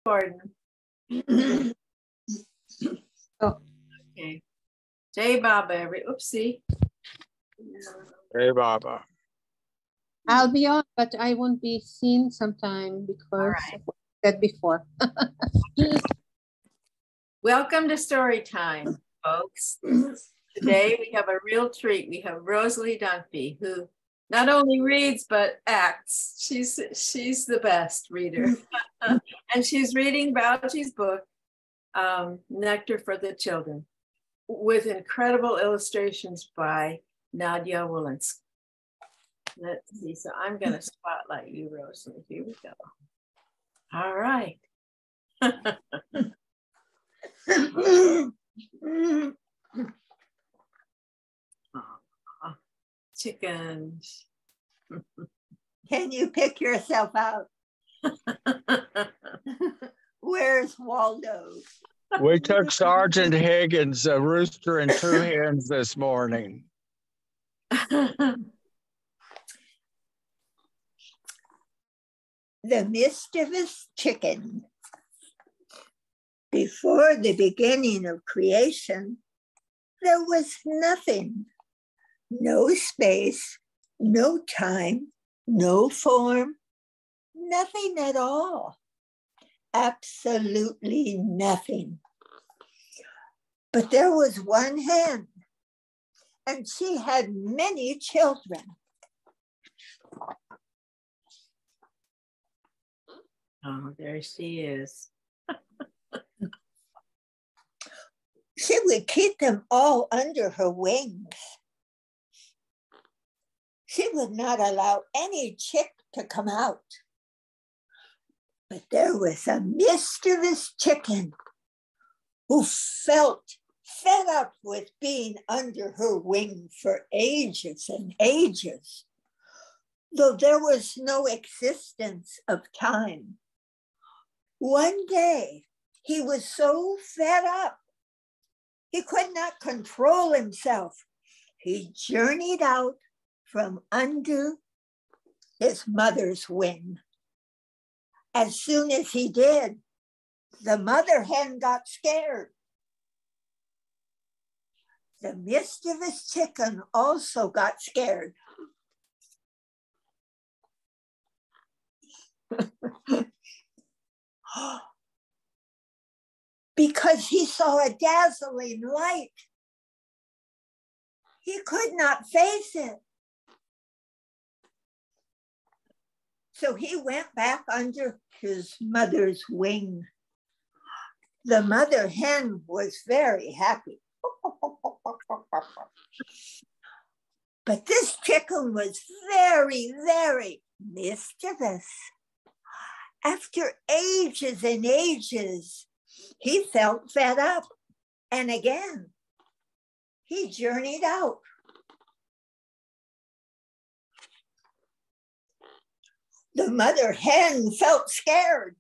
Gordon. Oh. Okay. Jay Baba, oopsie. Hey, Baba. I'll be on, but I won't be seen sometime because of what I said before. Welcome to Storytime, folks. Today we have a real treat. We have Rosalie Dunphy, who not only reads but acts. She's the best reader. And she's reading Bhauji's book, Nectar for the Children, with incredible illustrations by Nadia Wolinsk. Let's see. So I'm going to spotlight you, Rosalie. Here we go. All right. Chickens. Can you pick yourself out? Where's Waldo? We took Sergeant Higgins, a rooster and two hens this morning. The mischievous chicken. Before the beginning of creation, there was nothing. No space, no time, no form, nothing at all. Absolutely nothing. But there was one hen, and she had many children. Oh, there she is. She would keep them all under her wings. She would not allow any chick to come out. But there was a mischievous chicken who felt fed up with being under her wing for ages and ages, though there was no existence of time. One day, he was so fed up, he could not control himself. He journeyed out from under his mother's wing. As soon as he did, the mother hen got scared. The mischievous chicken also got scared. Because he saw a dazzling light. He could not face it. So he went back under his mother's wing. The mother hen was very happy. But this chicken was very, very mischievous. After ages and ages, he felt fed up. And again, he journeyed out. The mother hen felt scared.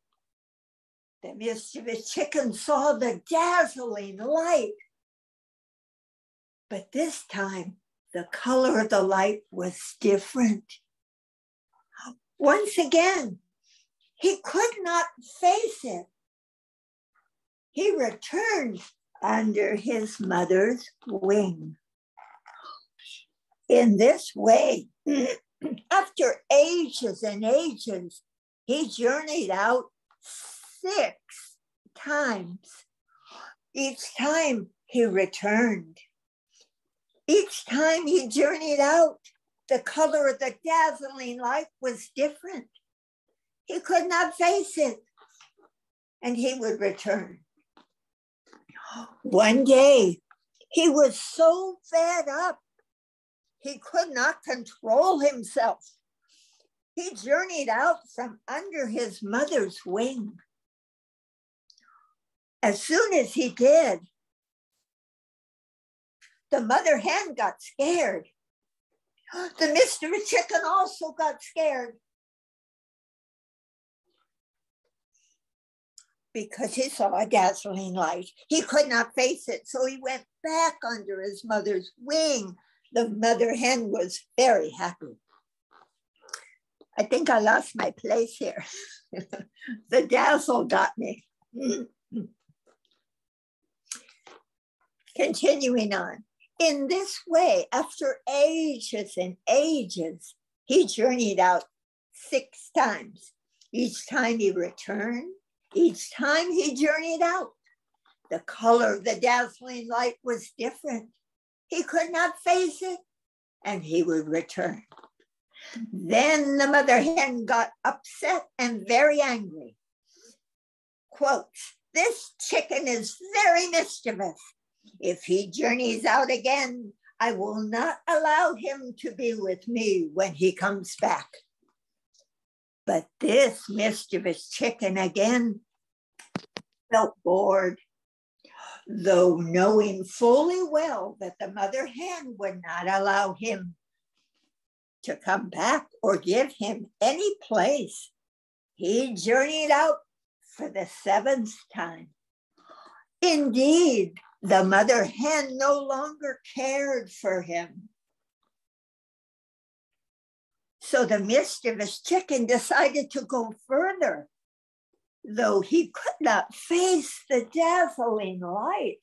The mischievous chicken saw the dazzling light. But this time, the color of the light was different. Once again, he could not face it. He returned under his mother's wing. In this way, after ages and ages, he journeyed out 6 times. Each time he returned. Each time he journeyed out, the color of the dazzling light was different. He could not face it, and he would return. One day, he was so fed up, he could not control himself. He journeyed out from under his mother's wing. As soon as he did, the mother hen got scared. The mischievous chicken also got scared. Because he saw a dazzling light. He could not face it, so he went back under his mother's wing. The mother hen was very happy. I think I lost my place here. The dazzle got me. Continuing on. In this way, after ages and ages, he journeyed out 6 times. Each time he returned, each time he journeyed out. The color of the dazzling light was different. He could not face it, and he would return. Then the mother hen got upset and very angry. Quote, "This chicken is very mischievous. If he journeys out again, I will not allow him to be with me when he comes back." But this mischievous chicken again felt bored, though knowing fully well that the mother hen would not allow him to come back or give him any place. He journeyed out for the 7th time. Indeed, the mother hen no longer cared for him. So the mischievous chicken decided to go further, though he could not face the dazzling light.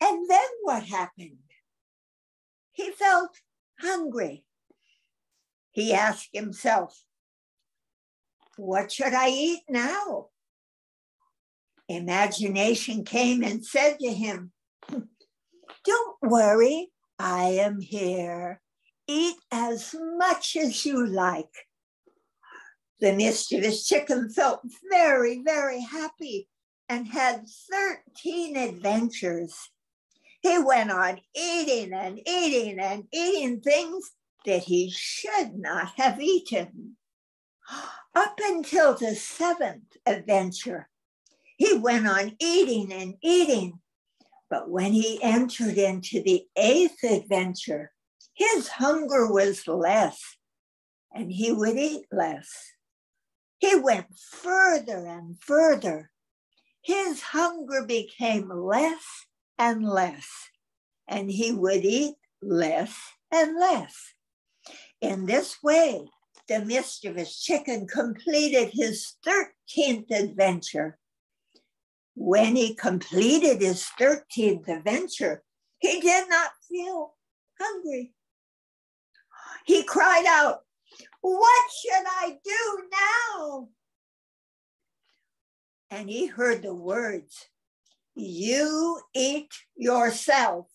And then what happened? He felt hungry. He asked himself, "What should I eat now?" Imagination came and said to him, "Don't worry, I am here. Eat as much as you like." The mischievous chicken felt very, very happy and had 13 adventures. He went on eating and eating and eating things that he should not have eaten. Up until the 7th adventure, he went on eating and eating. But when he entered into the 8th adventure, his hunger was less and he would eat less. He went further and further. His hunger became less and less, and he would eat less and less. In this way, the mischievous chicken completed his 13th adventure. When he completed his 13th adventure, he did not feel hungry. He cried out, "What should I do now?" And he heard the words, "You eat yourself."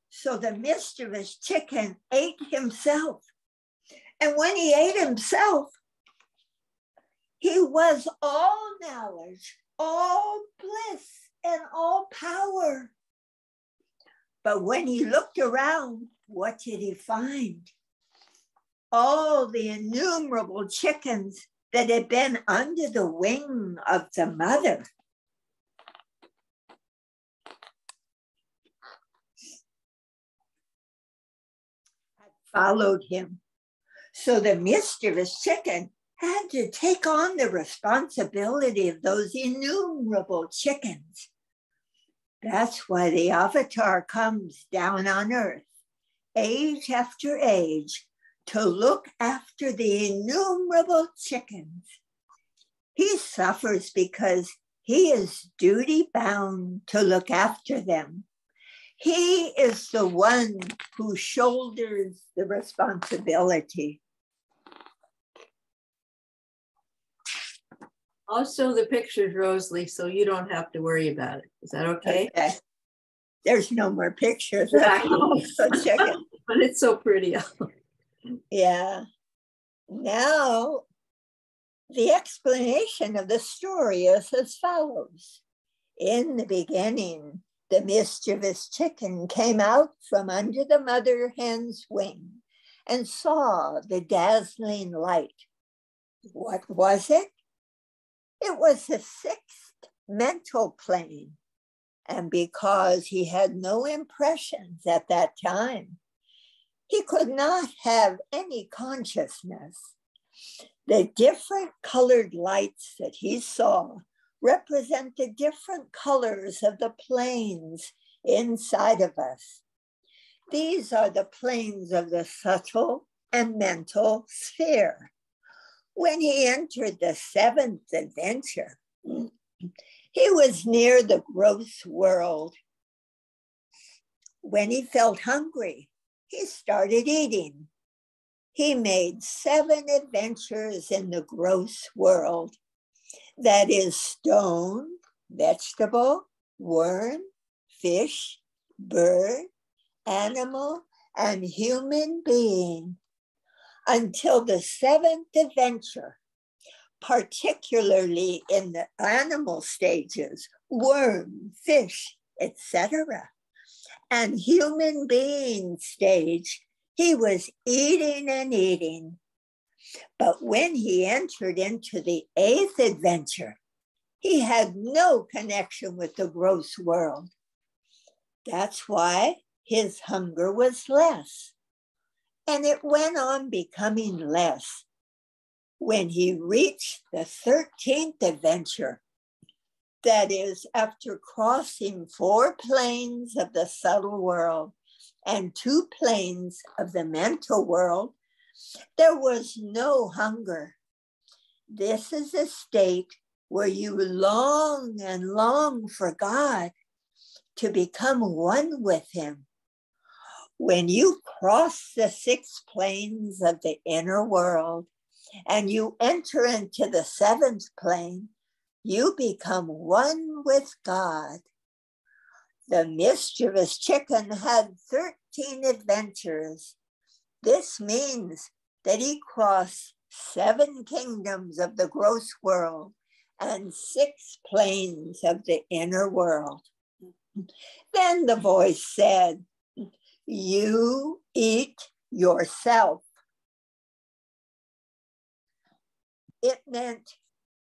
So the mischievous chicken ate himself. And when he ate himself, he was all knowledge, all bliss, and all power. But when he looked around, what did he find? All the innumerable chickens that had been under the wing of the mother. Had followed him. So the mischievous chicken had to take on the responsibility of those innumerable chickens. That's why the avatar comes down on earth, age after age, to look after the innumerable chickens. He suffers because he is duty bound to look after them. He is the one who shoulders the responsibility. Also, the pictures, Rosalie, so you don't have to worry about it. Is that okay? Okay. There's no more pictures. So chicken. But it's so pretty. Yeah. Now, the explanation of the story is as follows. In the beginning, the mischievous chicken came out from under the mother hen's wing and saw the dazzling light. What was it? It was the 6th mental plane. And because he had no impressions at that time, he could not have any consciousness. The different colored lights that he saw represent the different colors of the planes inside of us. These are the planes of the subtle and mental sphere. When he entered the seventh adventure, he was near the gross world. When he felt hungry, he started eating. He made 7 adventures in the gross world. That is stone, vegetable, worm, fish, bird, animal, and human being. Until the 7th adventure, particularly in the animal stages, worm, fish, etc., and human being stage, he was eating and eating. But when he entered into the 8th adventure, he had no connection with the gross world. That's why his hunger was less. And it went on becoming less. When he reached the 13th adventure, that is, after crossing 4 planes of the subtle world and 2 planes of the mental world, there was no hunger. This is a state where you long and long for God to become one with him. When you cross the 6 planes of the inner world and you enter into the 7th plane, you become one with God. The mischievous chicken had 13 adventures. This means that he crossed 7 kingdoms of the gross world and 6 planes of the inner world. Then the voice said, "You eat yourself." It meant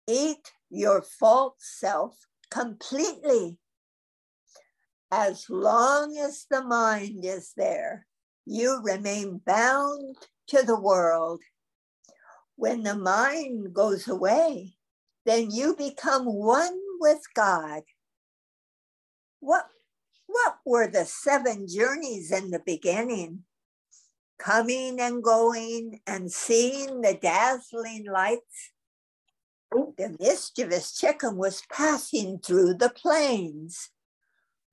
eat your false self completely. As long as the mind is there, you remain bound to the world. When the mind goes away, then you become one with God. What were the 7 journeys in the beginning? Coming and going and seeing the dazzling lights. The mischievous chicken was passing through the plains,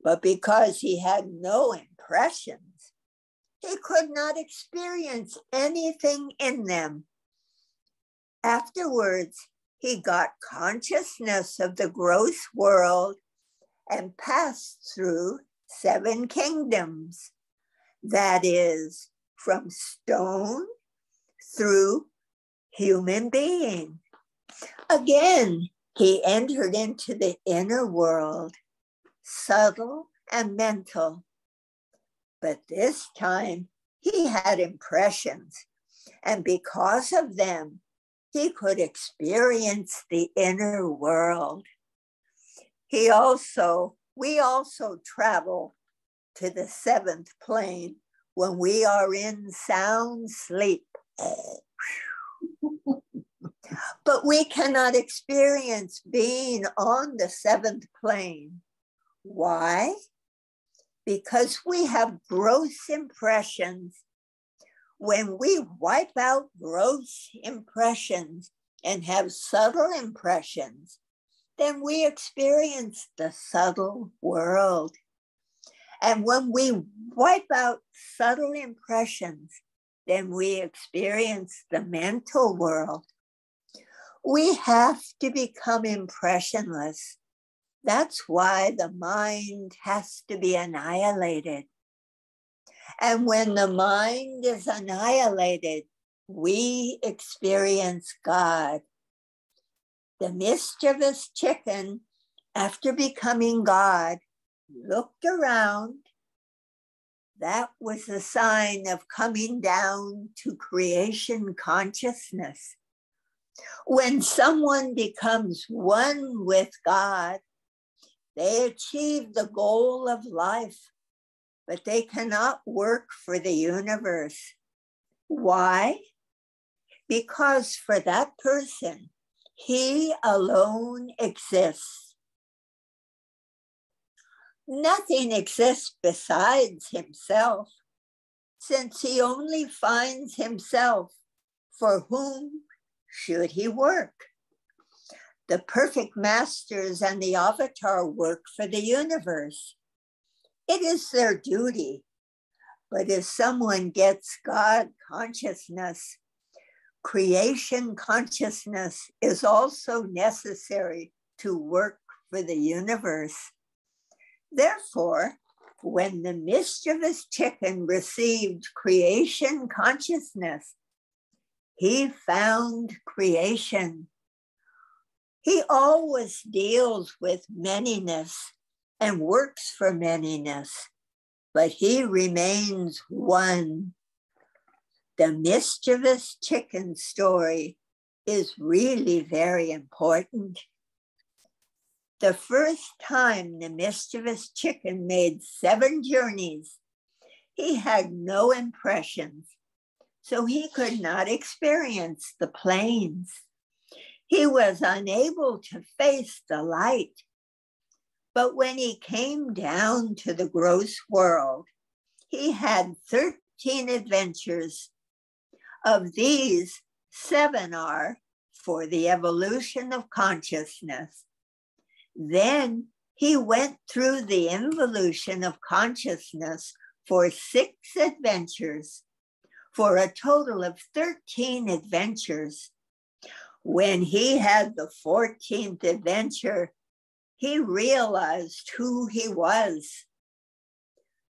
but because he had no impressions, he could not experience anything in them. Afterwards, he got consciousness of the gross world and passed through 7 kingdoms. That is, from stone through human being. Again, he entered into the inner world, subtle and mental. But this time, he had impressions, and because of them, he could experience the inner world. We also travel to the 7th plane when we are in sound sleep. But we cannot experience being on the 7th plane. Why? Because we have gross impressions. When we wipe out gross impressions and have subtle impressions, then we experience the subtle world. And when we wipe out subtle impressions, then we experience the mental world. We have to become impressionless. That's why the mind has to be annihilated. And when the mind is annihilated, we experience God. The mischievous chicken, after becoming God, looked around. That was a sign of coming down to creation consciousness. When someone becomes one with God, they achieve the goal of life, but they cannot work for the universe. Why? Because for that person, he alone exists. . Nothing exists besides himself. since he only finds himself, for whom should he work? The perfect masters and the avatar work for the universe. It is their duty. But if someone gets God consciousness, creation consciousness is also necessary to work for the universe. Therefore, when the mischievous chicken received creation consciousness, he found creation. He always deals with manyness and works for manyness, but he remains one. The mischievous chicken story is really very important. The first time the mischievous chicken made 7 journeys, he had no impressions, so he could not experience the plains. He was unable to face the light. But when he came down to the gross world, he had 13 adventures. Of these, 7 are for the evolution of consciousness. Then he went through the involution of consciousness for 6 adventures, for a total of 13 adventures. When he had the 14th adventure, he realized who he was.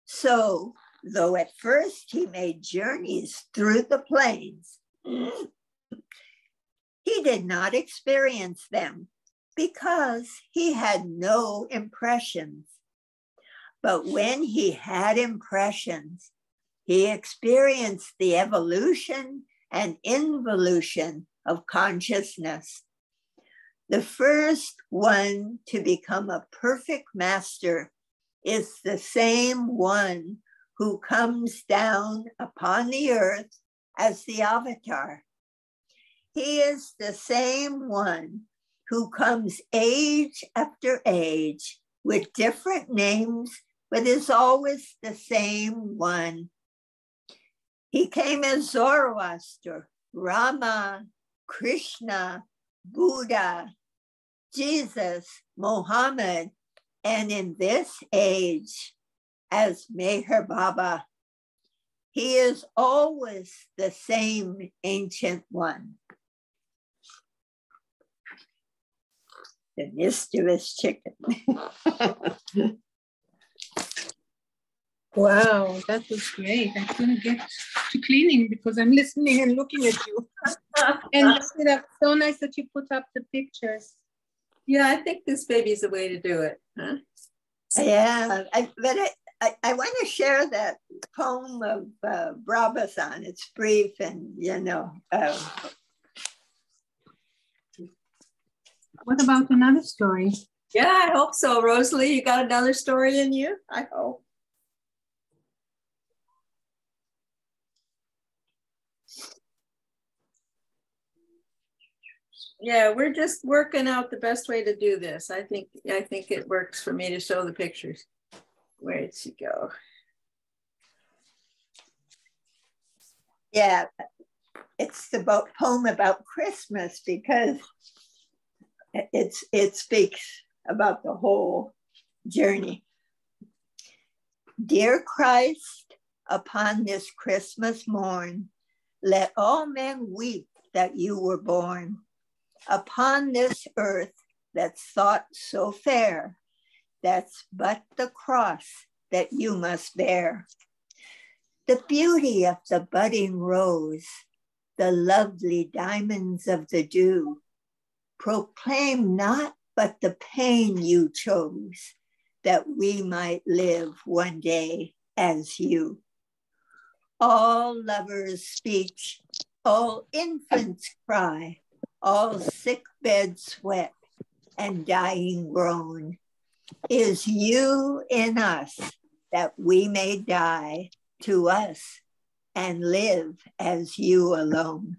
So, though at first he made journeys through the plains, he did not experience them because he had no impressions. But when he had impressions, he experienced the evolution and involution of consciousness. The first one to become a perfect master is the same one who comes down upon the earth as the avatar. He is the same one who comes age after age with different names, but is always the same one. He came as Zoroaster, Rama, Krishna, Buddha, Jesus, Mohammed, and in this age, as Meher Baba. He is always the same ancient one. The mischievous chicken. Wow, that was great. I couldn't get to cleaning because I'm listening and looking at you. And that's so nice that you put up the pictures. Yeah, I think this baby's the way to do it. Huh? Yeah, I want to share that poem of Brabazon. It's brief and, What about another story? Yeah, I hope so. Rosalie, you got another story in you? I hope. Yeah, we're just working out the best way to do this. I think it works for me to show the pictures. Where'd she go? Yeah, it's the poem about Christmas because it speaks about the whole journey. Dear Christ, upon this Christmas morn, let all men weep that you were born. Upon this earth that's thought so fair, that's but the cross that you must bear. The beauty of the budding rose, the lovely diamonds of the dew, proclaim not but the pain you chose, that we might live one day as you. All lovers speak, all infants cry, all sick beds sweat and dying groan. Is you in us that we may die to us and live as you alone.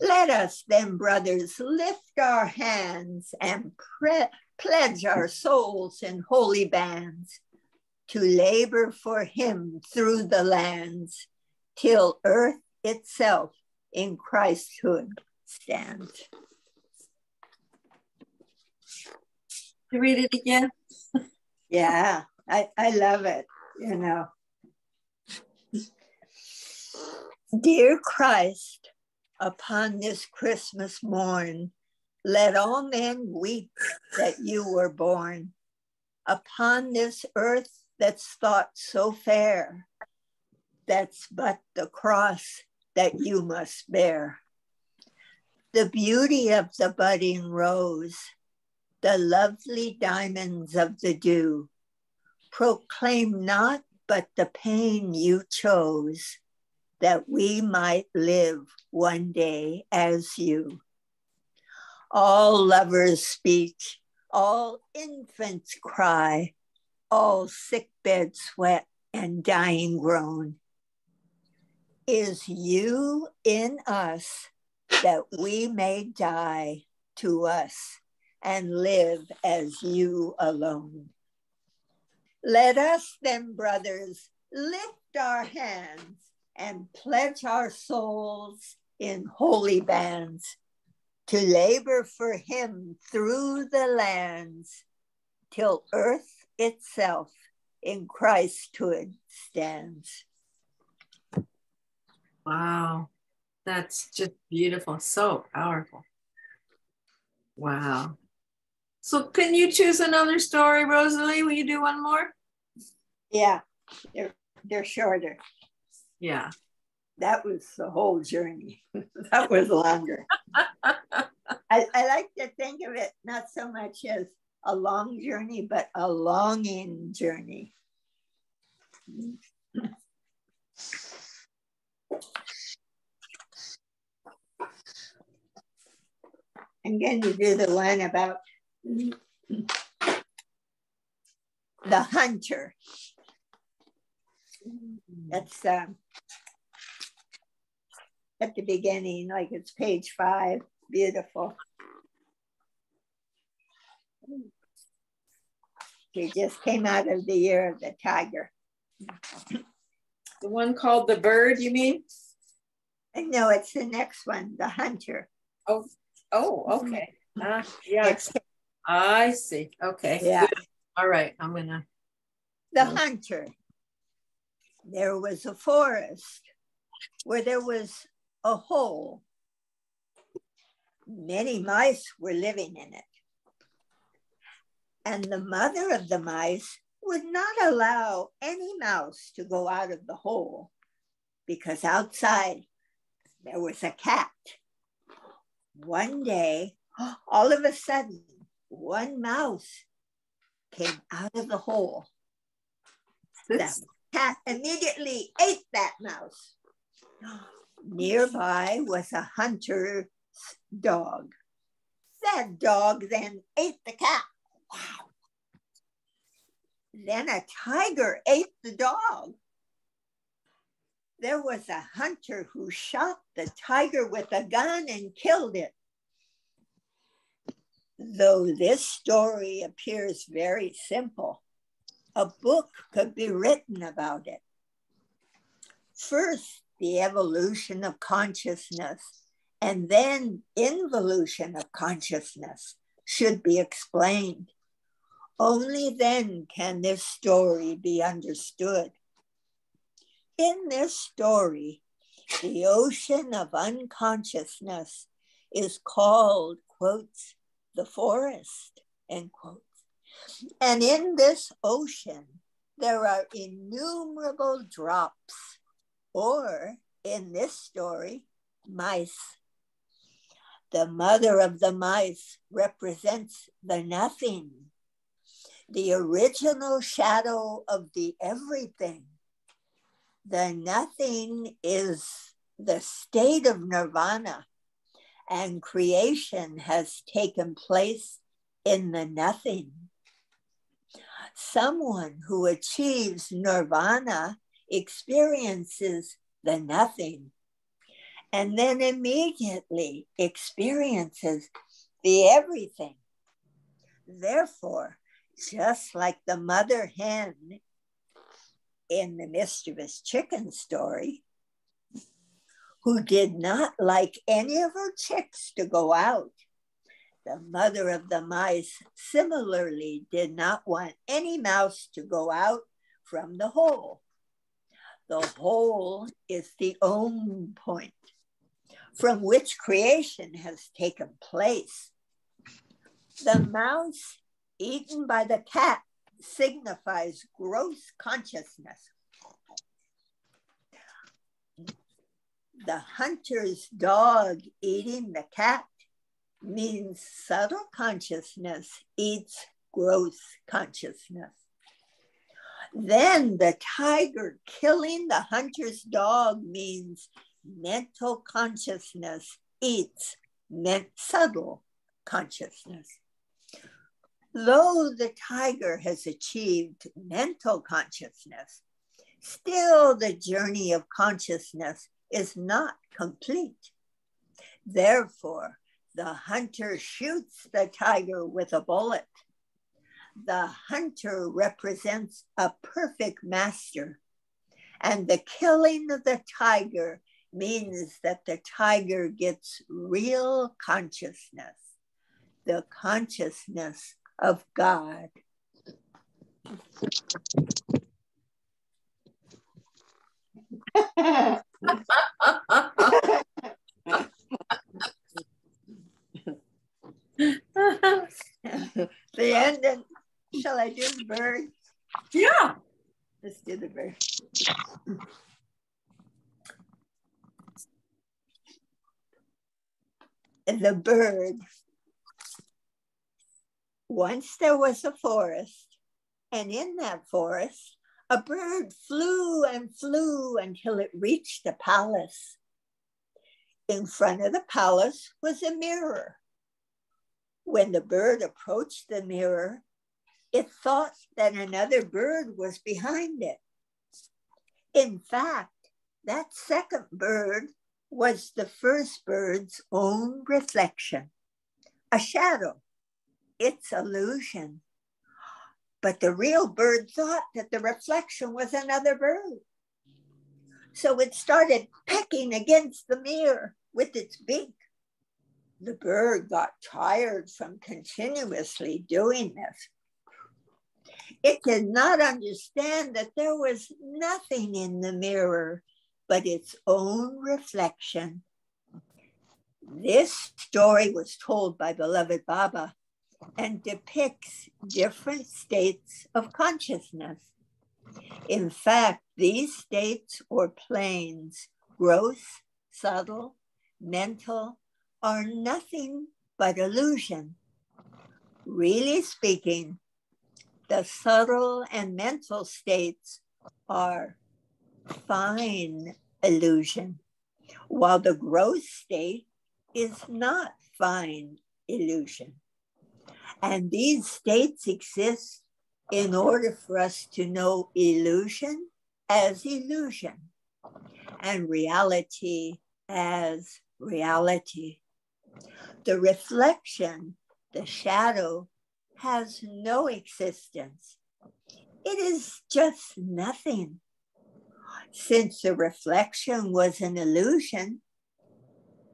Let us then, brothers, lift our hands and pledge our souls in holy bands to labor for him through the lands, till earth itself in Christhood stands. You read it again? Yeah, I love it, you know. Dear Christ, upon this Christmas morn, let all men weep that you were born. Upon this earth that's thought so fair, that's but the cross that you must bear. The beauty of the budding rose, the lovely diamonds of the dew, proclaim not but the pain you chose, that we might live one day as you. All lovers speak, all infants cry, all sick bed sweat and dying groan. Is you in us, that we may die to us and live as you alone. Let us then, brothers, lift our hands and pledge our souls in holy bands to labor for him through the lands, till earth itself in Christhood stands. Wow, that's just beautiful, so powerful. Wow. So can you choose another story, Rosalie? Will you do one more? Yeah, they're shorter. Yeah. That was the whole journey. That was longer. I like to think of it not so much as a long journey, but a longing journey. I'm going to do the one about the hunter. That's at the beginning, like it's page 5. Beautiful. She just came out of the year of the tiger. The one called The Bird, you mean? No, it's the next one, the hunter. Oh, okay. Yes. I see. Okay. Yeah. Good. All right. I'm gonna. The hunter. There was a forest where there was a hole. Many mice were living in it. And the mother of the mice would not allow any mouse to go out of the hole, because outside there was a cat. One day, all of a sudden, one mouse came out of the hole. The cat immediately ate that mouse. Nearby was a hunter's dog. That dog then ate the cat. Wow. Then a tiger ate the dog. There was a hunter who shot the tiger with a gun and killed it. Though this story appears very simple, a book could be written about it. First, the evolution of consciousness, and then involution of consciousness should be explained. Only then can this story be understood. In this story, the ocean of unconsciousness is called, quotes, the forest, end quotes. And in this ocean, there are innumerable drops, or in this story, mice. The mother of the mice represents the nothing, the original shadow of the everything. The nothing is the state of nirvana, and creation has taken place in the nothing. Someone who achieves nirvana experiences the nothing, and then immediately experiences the everything. Therefore, just like the mother hen in the mischievous chicken story, who did not like any of her chicks to go out. The mother of the mice similarly did not want any mouse to go out from the hole. The hole is the own point from which creation has taken place. The mouse eaten by the cat signifies gross consciousness. The hunter's dog eating the cat means subtle consciousness eats gross consciousness. Then the tiger killing the hunter's dog means mental consciousness eats subtle consciousness. Though the tiger has achieved mental consciousness, still the journey of consciousness is not complete. Therefore, the hunter shoots the tiger with a bullet. The hunter represents a perfect master, and the killing of the tiger means that the tiger gets real consciousness, the consciousness of God. The end. Shall I do the bird? Yeah. Let's do the bird. The bird. Once there was a forest, and in that forest, a bird flew and flew until it reached a palace. In front of the palace was a mirror. When the bird approached the mirror, it thought that another bird was behind it. In fact, that second bird was the first bird's own reflection, a shadow, its illusion. But the real bird thought that the reflection was another bird. So it started pecking against the mirror with its beak. The bird got tired from continuously doing this. It did not understand that there was nothing in the mirror but its own reflection. This story was told by beloved Baba and depicts different states of consciousness. In fact, these states or planes, gross, subtle, mental, are nothing but illusion. Really speaking, the subtle and mental states are fine illusion, while the gross state is not fine illusion. And these states exist in order for us to know illusion as illusion and reality as reality. The reflection, the shadow, has no existence. It is just nothing. Since the reflection was an illusion,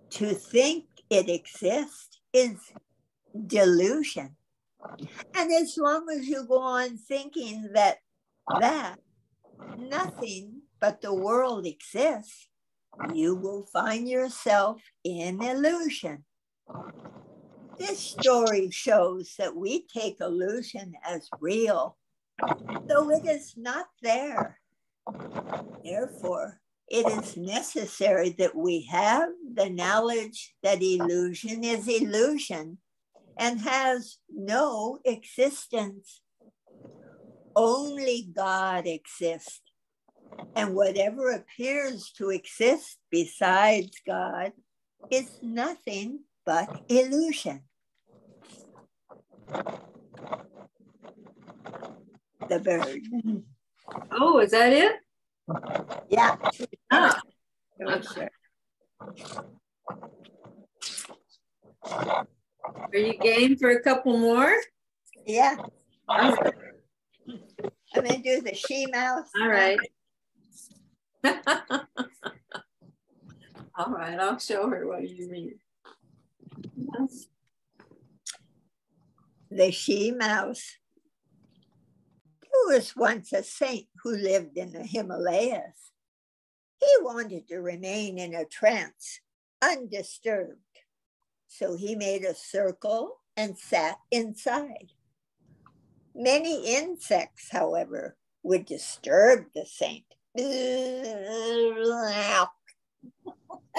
to think it exists is delusion. And as long as you go on thinking that nothing but the world exists, you will find yourself in illusion. This story shows that we take illusion as real, though it is not there. Therefore, it is necessary that we have the knowledge that illusion is illusion and has no existence. Only God exists, and whatever appears to exist besides God is nothing but illusion. The bird. Oh, is that it? Yeah. Ah. Sure. Are you game for a couple more? Yeah. I'm going to do the she mouse. All right. All right, I'll show her what you mean. The she mouse. There was once a saint who lived in the Himalayas. He wanted to remain in a trance, undisturbed. So he made a circle and sat inside. Many insects, however, would disturb the saint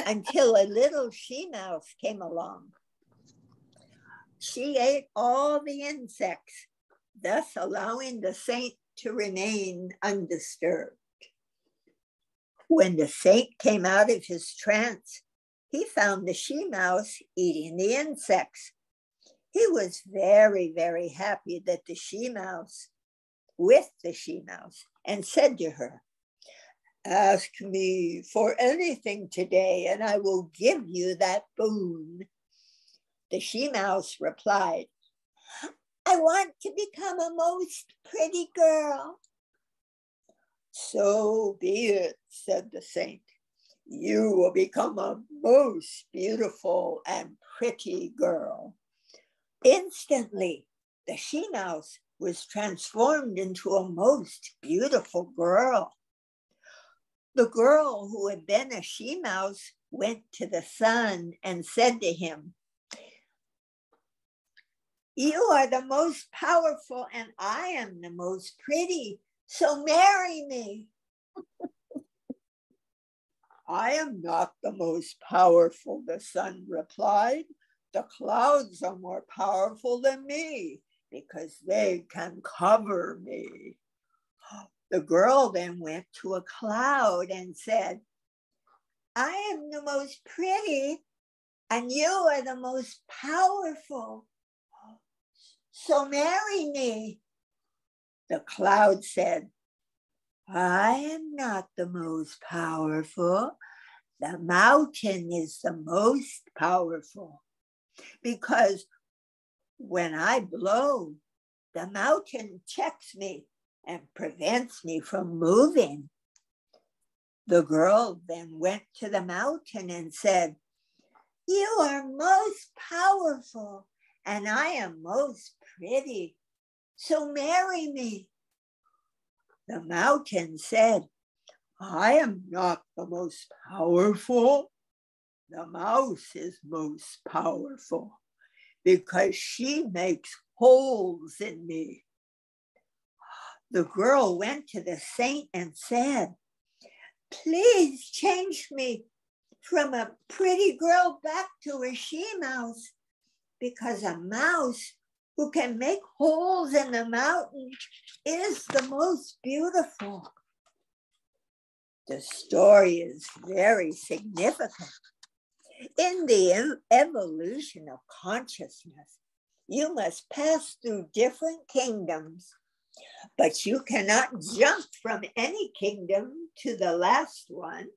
until a little she mouse came along. She ate all the insects, thus allowing the saint to remain undisturbed. When the saint came out of his trance, he found the she mouse eating the insects. He was very, very happy that the she mouse, and said to her, "Ask me for anything today, and I will give you that boon." The she mouse replied, "I want to become a most pretty girl." "So be it," said the saint. "You will become a most beautiful and pretty girl." Instantly, the she mouse was transformed into a most beautiful girl. The girl who had been a she mouse went to the sun and said to him, "You are the most powerful and I am the most pretty, so marry me." "I am not the most powerful," the sun replied. "The clouds are more powerful than me because they can cover me." The girl then went to a cloud and said, "I am the most pretty and you are the most powerful, so marry me." The cloud said, "I am not the most powerful. The mountain is the most powerful because when I blow, the mountain checks me and prevents me from moving." The girl then went to the mountain and said, "You are most powerful and I am most pretty, so marry me." The mountain said, "I am not the most powerful. The mouse is most powerful because she makes holes in me." The girl went to the saint and said, "Please change me from a pretty girl back to a she mouse because a mouse who can make holes in the mountain is the most beautiful." The story is very significant. In the evolution of consciousness, you must pass through different kingdoms, but you cannot jump from any kingdom to the last one,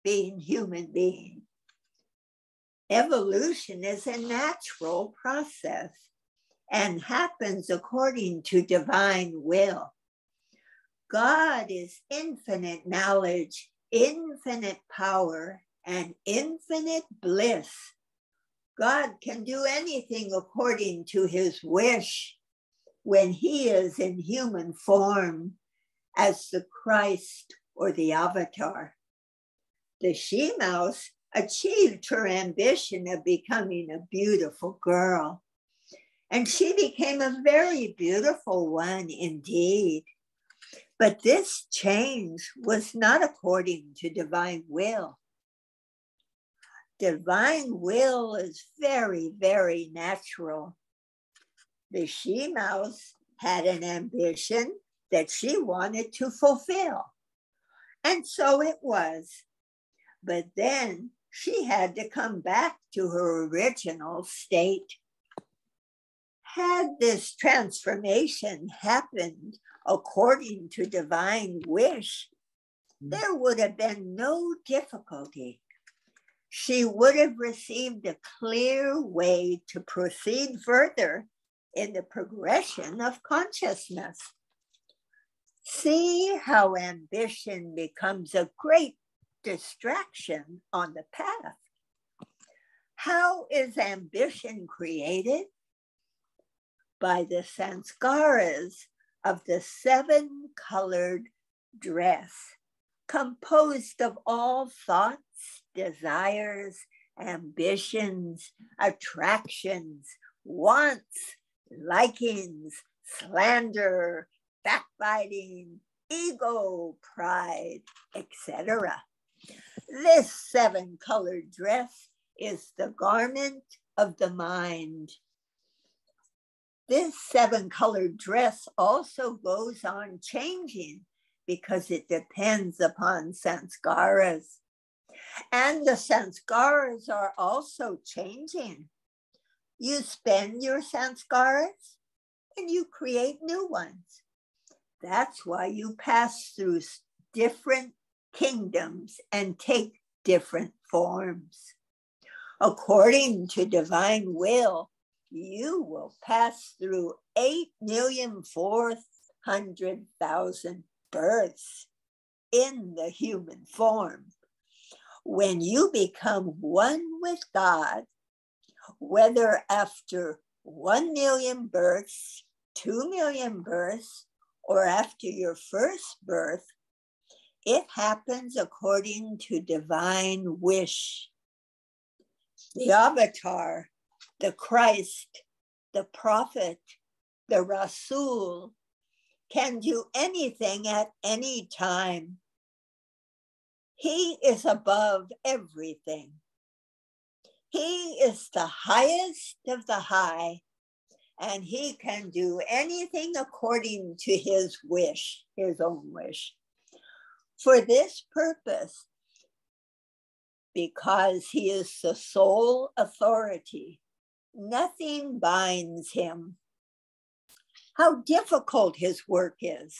being human being. Evolution is a natural process and happens according to divine will. God is infinite knowledge, infinite power, and infinite bliss. God can do anything according to his wish when he is in human form as the Christ or the Avatar. The she mouse achieved her ambition of becoming a beautiful girl, and she became a very beautiful one indeed. But this change was not according to divine will. Divine will is very, very natural. The she mouse had an ambition that she wanted to fulfill, and so it was. But then she had to come back to her original state. Had this transformation happened according to divine wish, there would have been no difficulty. She would have received a clear way to proceed further in the progression of consciousness. See how ambition becomes a great distraction on the path. How is ambition created? By the sanskaras of the 7-colored dress, composed of all thoughts, desires, ambitions, attractions, wants, likings, slander, backbiting, ego, pride, etc. This 7-colored dress is the garment of the mind. This 7-colored dress also goes on changing because it depends upon sanskaras. And the sanskaras are also changing. You spend your sanskaras and you create new ones. That's why you pass through different kingdoms and take different forms. According to divine will, you will pass through 8,400,000 births in the human form. When you become one with God, whether after 1 million births, 2 million births, or after your first birth, it happens according to divine wish. The avatar, the Christ, the prophet, the Rasul can do anything at any time. He is above everything. He is the highest of the high, and he can do anything according to his wish, his own wish. For this purpose, because he is the sole authority, nothing binds him. How difficult his work is.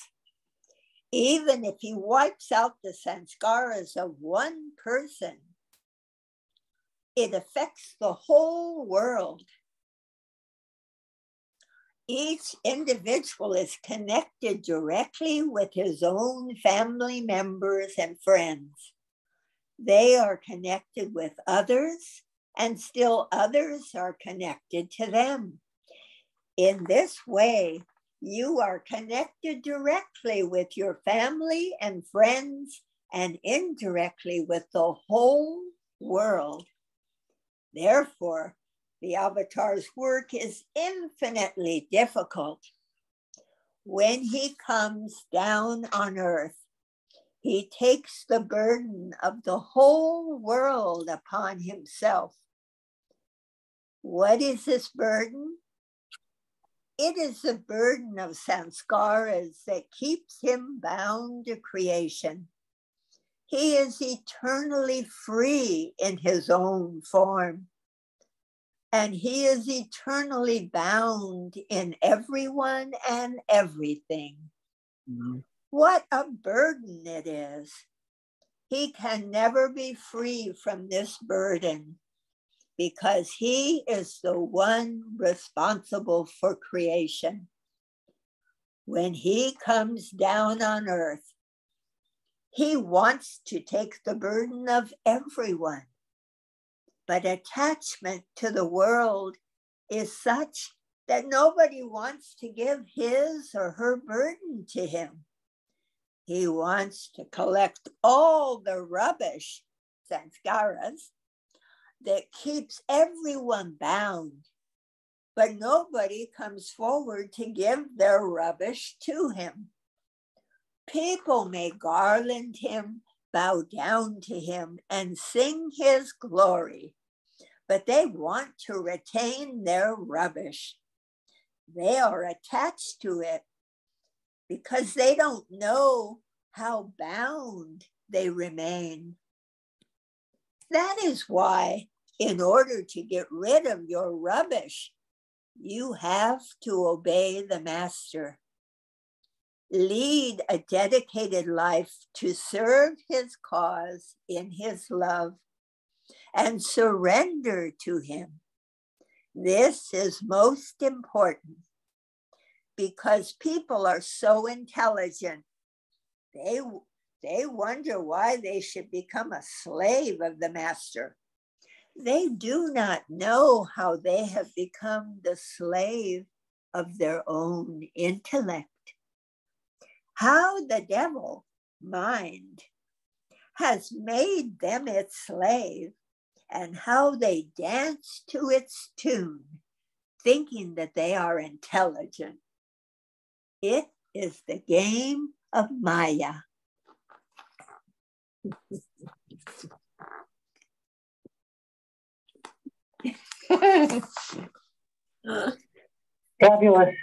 Even if he wipes out the sanskaras of one person, it affects the whole world. Each individual is connected directly with his own family members and friends. They are connected with others, and still others are connected to them. In this way, you are connected directly with your family and friends, and indirectly with the whole world. Therefore, the avatar's work is infinitely difficult. When he comes down on earth, he takes the burden of the whole world upon himself. What is this burden? It is the burden of sanskaras that keeps him bound to creation. He is eternally free in his own form, and he is eternally bound in everyone and everything. Mm-hmm. What a burden it is. He can never be free from this burden because he is the one responsible for creation. When he comes down on earth, he wants to take the burden of everyone. But attachment to the world is such that nobody wants to give his or her burden to him. He wants to collect all the rubbish, sanskaras, that keeps everyone bound, but nobody comes forward to give their rubbish to him. People may garland him, bow down to him, and sing his glory, but they want to retain their rubbish. They are attached to it because they don't know how bound they remain. That is why, in order to get rid of your rubbish, you have to obey the master. Lead a dedicated life to serve his cause in his love and surrender to him. This is most important because people are so intelligent They wonder why they should become a slave of the master. They do not know how they have become the slave of their own intellect. How the devil, mind, has made them its slave, and how they dance to its tune, thinking that they are intelligent. It is the game of Maya. Fabulous.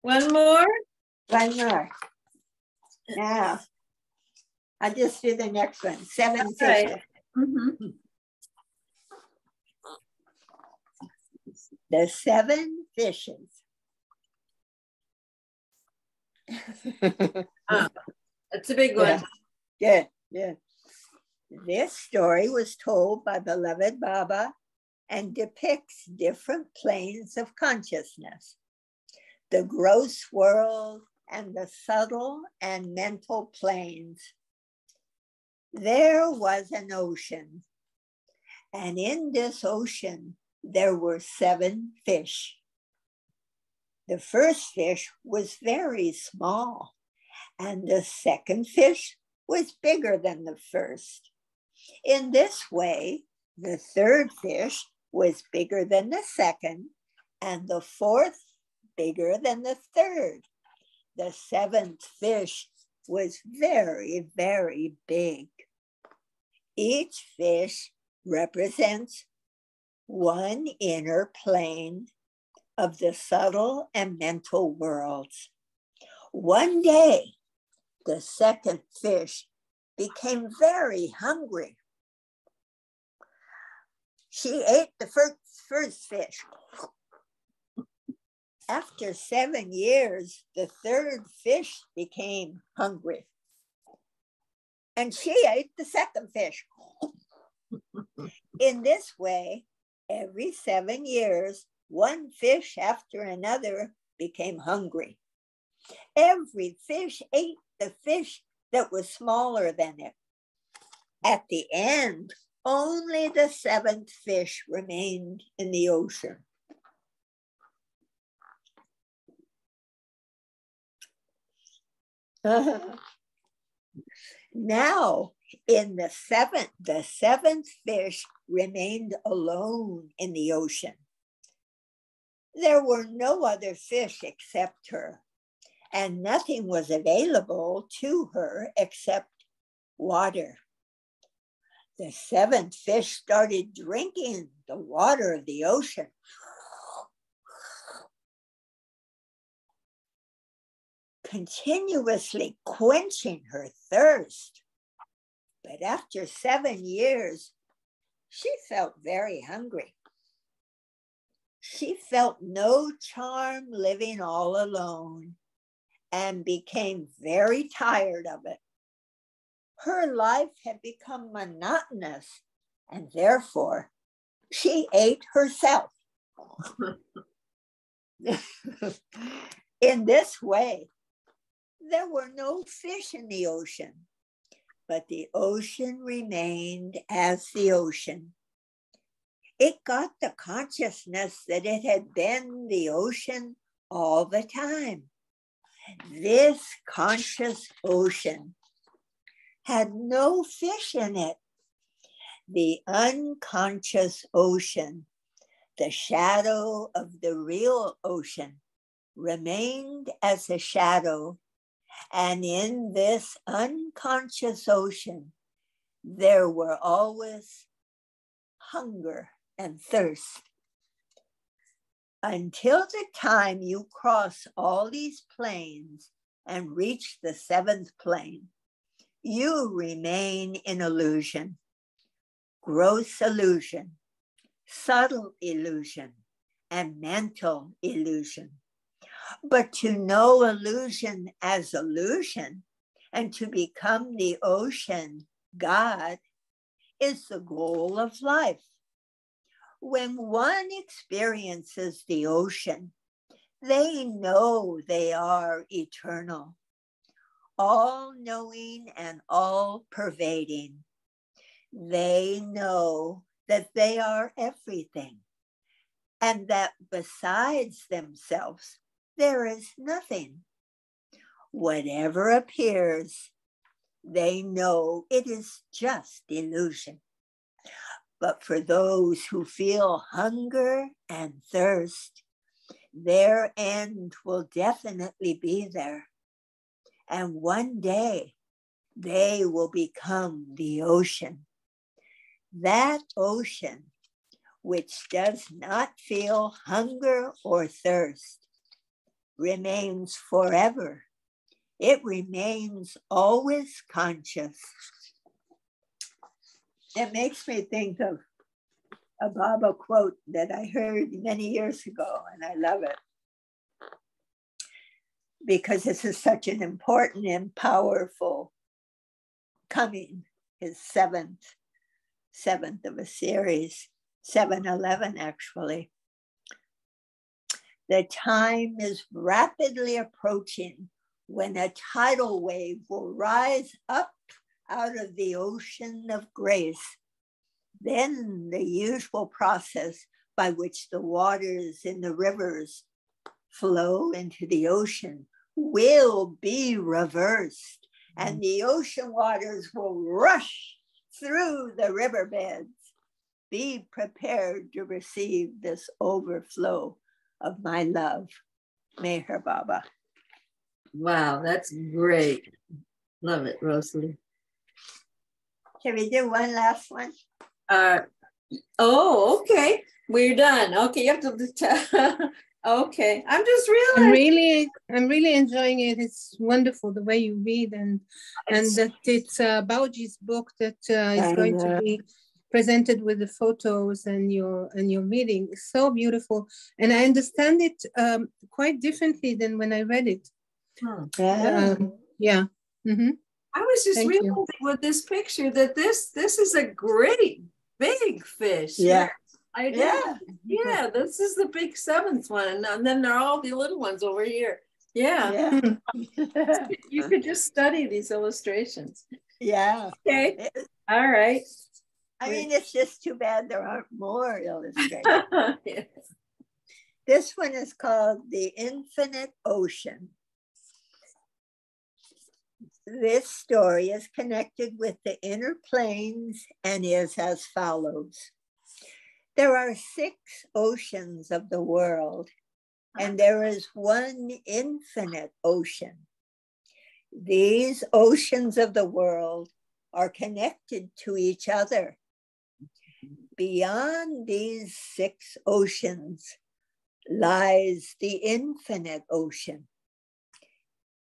One more? One more. Now, I'll just do the next one. 7 fishes. Right. Mm-hmm. The 7 fishes. That's a big one. Yeah. Good. This story was told by beloved Baba and depicts different planes of consciousness, the gross world and the subtle and mental planes. There was an ocean, and in this ocean, there were 7 fish. The first fish was very small, and the second fish was bigger than the first. In this way, the third fish was bigger than the second, and the fourth bigger than the third. The 7th fish was very, very big. Each fish represents one inner plane of the subtle and mental worlds. One day, the second fish became very hungry. She ate the first fish. After 7 years, the third fish became hungry. And she ate the second fish. In this way, every 7 years, one fish after another became hungry. Every fish ate the fish that was smaller than it. At the end, only the 7th fish remained in the ocean. Now, in the 7th fish remained alone in the ocean. There were no other fish except her, and nothing was available to her except water. The 7th fish started drinking the water of the ocean. Continuously quenching her thirst. But after 7 years, she felt very hungry. She felt no charm living all alone and became very tired of it. Her life had become monotonous, and therefore she ate herself. In this way, there were no fish in the ocean, but the ocean remained as the ocean. It got the consciousness that it had been the ocean all the time. This conscious ocean had no fish in it. The unconscious ocean, the shadow of the real ocean, remained as a shadow. And in this unconscious ocean, there were always hunger and thirst. Until the time you cross all these planes and reach the 7th plane, you remain in illusion, gross illusion, subtle illusion, and mental illusion. But to know illusion as illusion and to become the ocean, God, is the goal of life. When one experiences the ocean, They know they are eternal, all-knowing and all-pervading. They know that they are everything, and that besides themselves, there is nothing. Whatever appears, they know it is just illusion. But for those who feel hunger and thirst, their end will definitely be there. And one day, they will become the ocean. That ocean, which does not feel hunger or thirst, remains forever. It remains always conscious. It makes me think of a Baba quote that I heard many years ago, and I love it because this is such an important and powerful coming, his seventh of a series, 7/11 actually. The time is rapidly approaching when a tidal wave will rise up out of the ocean of grace. Then the usual process by which the waters in the rivers flow into the ocean will be reversed, and the ocean waters will rush through the riverbeds. Be prepared to receive this overflow of my love. Meher Baba. Wow, that's great. Love it, Rosalie. Can we do one last one? Oh, okay. We're done. Okay, you have to okay. I'm just realizing. I'm really enjoying it. It's wonderful the way you read, and that it's Bhauji's book that is going to be presented with the photos and your reading. It's so beautiful, and I understand it quite differently than when I read it. Yeah. Mm-hmm. I was just realizing with this picture that this is a great big fish. Yeah. Yeah, this is the big seventh one, and then there are all the little ones over here. Yeah. You could just study these illustrations. Yeah. Okay. All right. I mean, it's just too bad there aren't more illustrations. Yes. This one is called The Infinite Ocean. This story is connected with the inner planes and is as follows. There are 6 oceans of the world, and there is one infinite ocean. These oceans of the world are connected to each other. Beyond these 6 oceans lies the infinite ocean.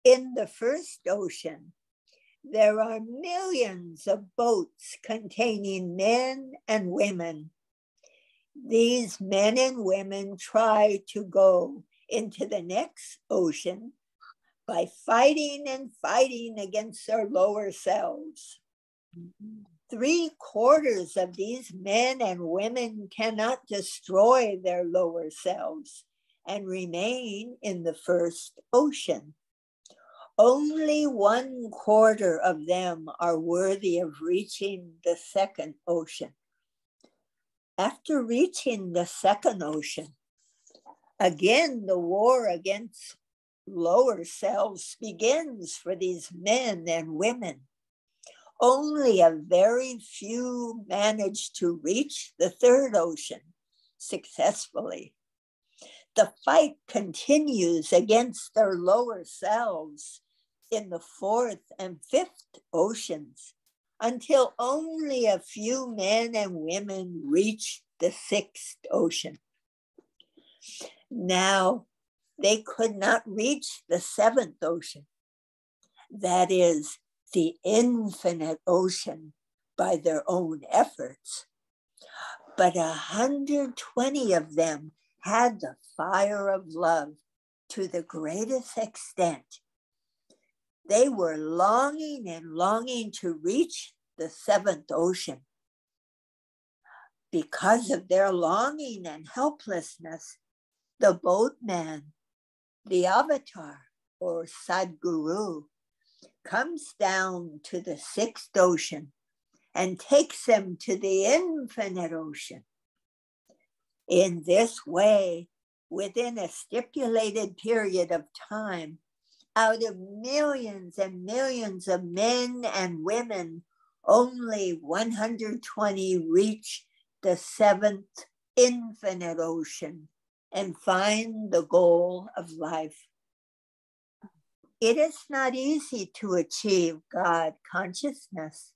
In the first ocean, there are millions of boats containing men and women. These men and women try to go into the next ocean by fighting and fighting against their lower selves. 3/4 of these men and women cannot destroy their lower selves and remain in the first ocean. Only 1/4 of them are worthy of reaching the second ocean. After reaching the second ocean, again, the war against lower selves begins for these men and women. Only a very few manage to reach the third ocean successfully. The fight continues against their lower selves in the fourth and fifth oceans until only a few men and women reach the sixth ocean. Now, they could not reach the seventh ocean, that is, the infinite ocean, by their own efforts. But 120 of them had the fire of love to the greatest extent. They were longing and longing to reach the seventh ocean. Because of their longing and helplessness, the boatman the avatar or Sadguru comes down to the sixth ocean and takes them to the infinite ocean. In this way, within a stipulated period of time, out of millions and millions of men and women, only 120 reach the seventh infinite ocean and find the goal of life. It is not easy to achieve God consciousness.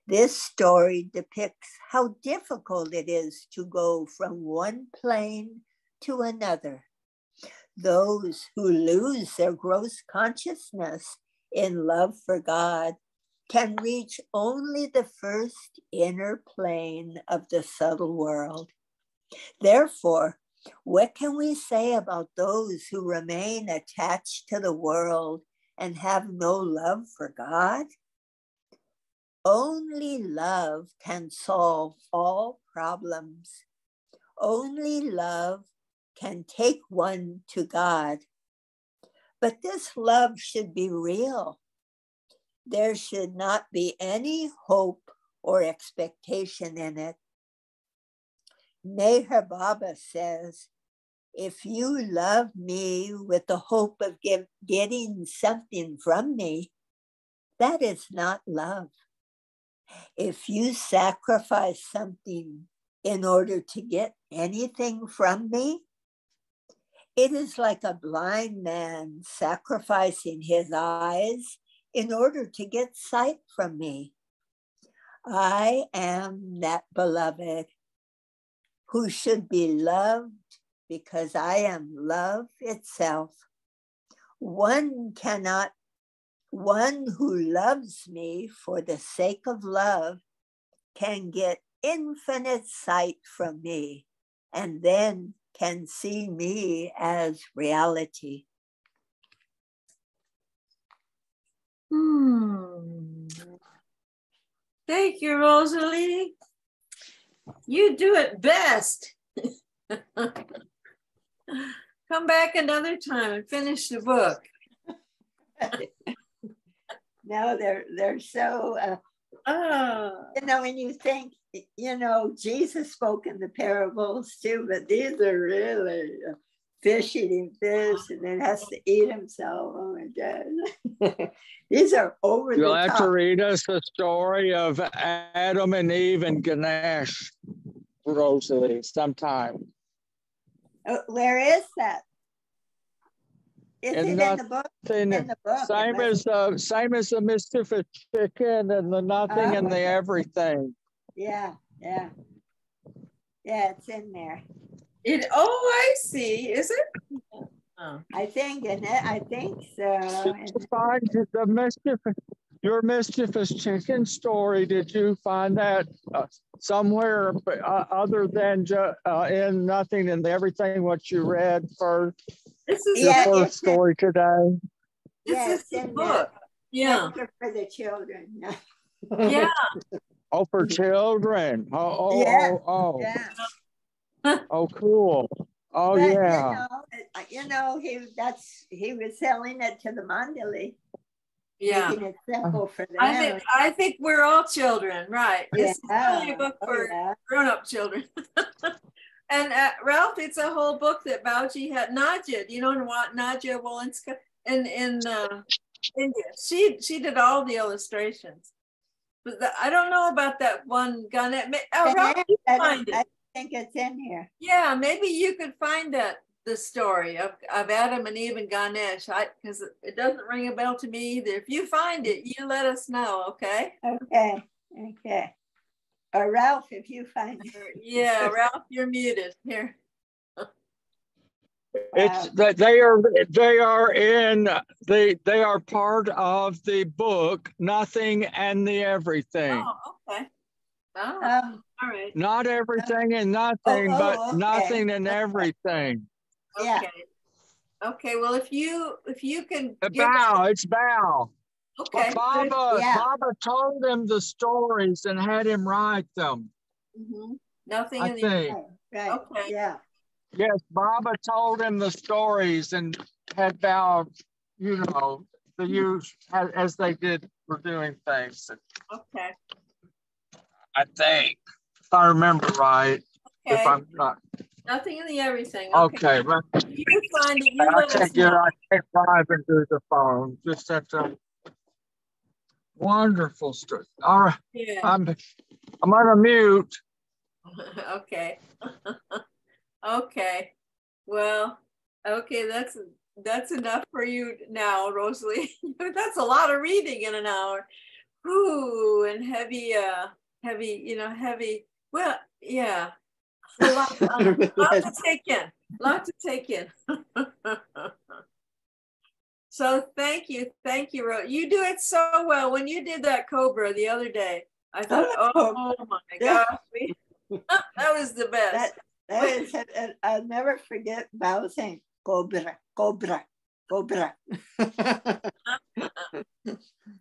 This story depicts how difficult it is to go from one plane to another. Those who lose their gross consciousness in love for God can reach only the first inner plane of the subtle world. Therefore, what can we say about those who remain attached to the world and have no love for God? Only love can solve all problems. Only love can take one to God. But this love should be real. There should not be any hope or expectation in it. Meher Baba says, if you love me with the hope of getting something from me, that is not love. If you sacrifice something in order to get anything from me, it is like a blind man sacrificing his eyes in order to get sight from me. I am that beloved who should be loved because I am love itself. One who loves me for the sake of love can get infinite sight from me and then can see me as reality. Thank you, Rosalie. You do it best. Come back another time and finish the book. No, they're so, when you think, Jesus spoke in the parables too, but these are really fish eating fish and then has to eat himself. Oh my God. These are over the top. You'll have to read us the story of Adam and Eve and Ganesh, Rosalie, sometime. Where is that? Is it in the book? In the book. Same as the mischievous chicken and the nothing and the everything. Yeah, it's in there. I see. Is it? Oh. I think so. Did you find your mischievous chicken story? Did you find that somewhere other than in Nothing and Everything? What you read first? This is your first story today. This is the book. Yeah, Nectar for the children. Yeah. Oh, for children. Oh. Yeah. Oh, cool. Oh, but, yeah. He was selling it to the Mandali. Yeah. Making it simple for them. I think we're all children, right? This is really a book for grown-up children. And Ralph, it's a whole book that Bhauji had. Nadia, do you know what Nadia Wolinska in India? She did all the illustrations. But I don't know about that one gun. Ralph, you find it. I think it's in here. Yeah, maybe you could find the story of Adam and Eve and Ganesh, because it doesn't ring a bell to me either. If you find it, you let us know, okay? Okay. Or Ralph, if you find it. Yeah, Ralph, you're muted here. It's that they are part of the book Nothing and the Everything. Oh, okay. Oh, all right. Not everything and nothing, but okay. Nothing and everything. Okay. Okay. Well, if you can. It's Val. Okay. Baba told him the stories and had him write them. Mm-hmm. Nothing. I think. Right. Okay. Yeah. Yes, Baba told him the stories and head bowed, you know, the use as they did for doing things. Okay. I think, if I remember right, Okay. if I'm not. Nothing in the everything. Okay. Well, You find it, you I let us know. can't drive into the phone. Just have to. Wonderful story. All right. Yeah. I'm on a mute. Okay. Okay. Well, okay, that's enough for you now, Rosalie. That's a lot of reading in an hour. Ooh, and heavy, heavy. Well, yeah. A lot to take in. Lot to take in. So thank you, you do it so well. When you did that Cobra the other day, I thought, oh my gosh, that was the best. That is, I'll never forget Bao saying Cobra, Cobra, Cobra.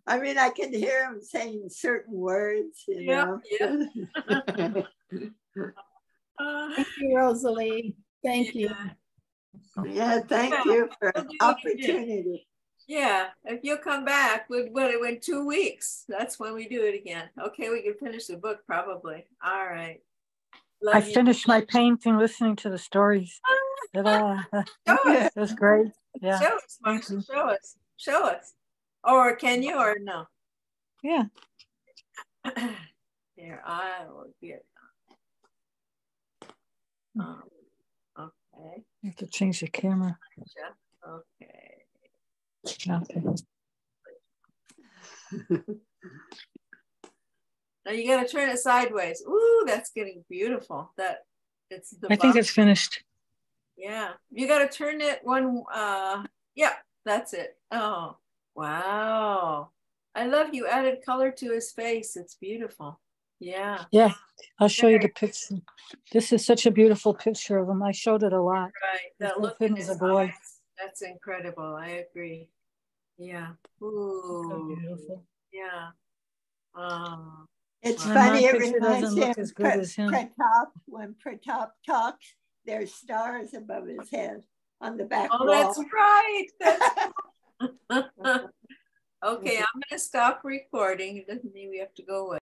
I mean, I can hear him saying certain words, you know. Thank you, Rosalie. Thank you. Yeah, thank you for the opportunity. Yeah, if you'll come back, in 2 weeks, that's when we do it again. Okay, we can finish the book probably. All right. I finished my painting listening to the stories. It was great. Yeah. Show us, Marcia. Show us. Or can you or no? Yeah. Here, I will get. Okay. You have to change the camera. Okay. Okay. Now you got to turn it sideways. Ooh, that's getting beautiful. I think it's finished. Yeah, you got to turn it one. Yeah, that's it. Oh, wow. I love you added color to his face. It's beautiful. Yeah. Yeah, I'll show you the picture. This is such a beautiful picture of him. I showed it a lot. Right. That look in his eyes. That's incredible. I agree. Yeah. Ooh. So beautiful. Yeah. It's funny, it picture reminds doesn't look as good as him. Pratap, when Pratap talks, there's stars above his head on the back wall. That's right. Okay, I'm going to stop recording. It doesn't mean we have to go away.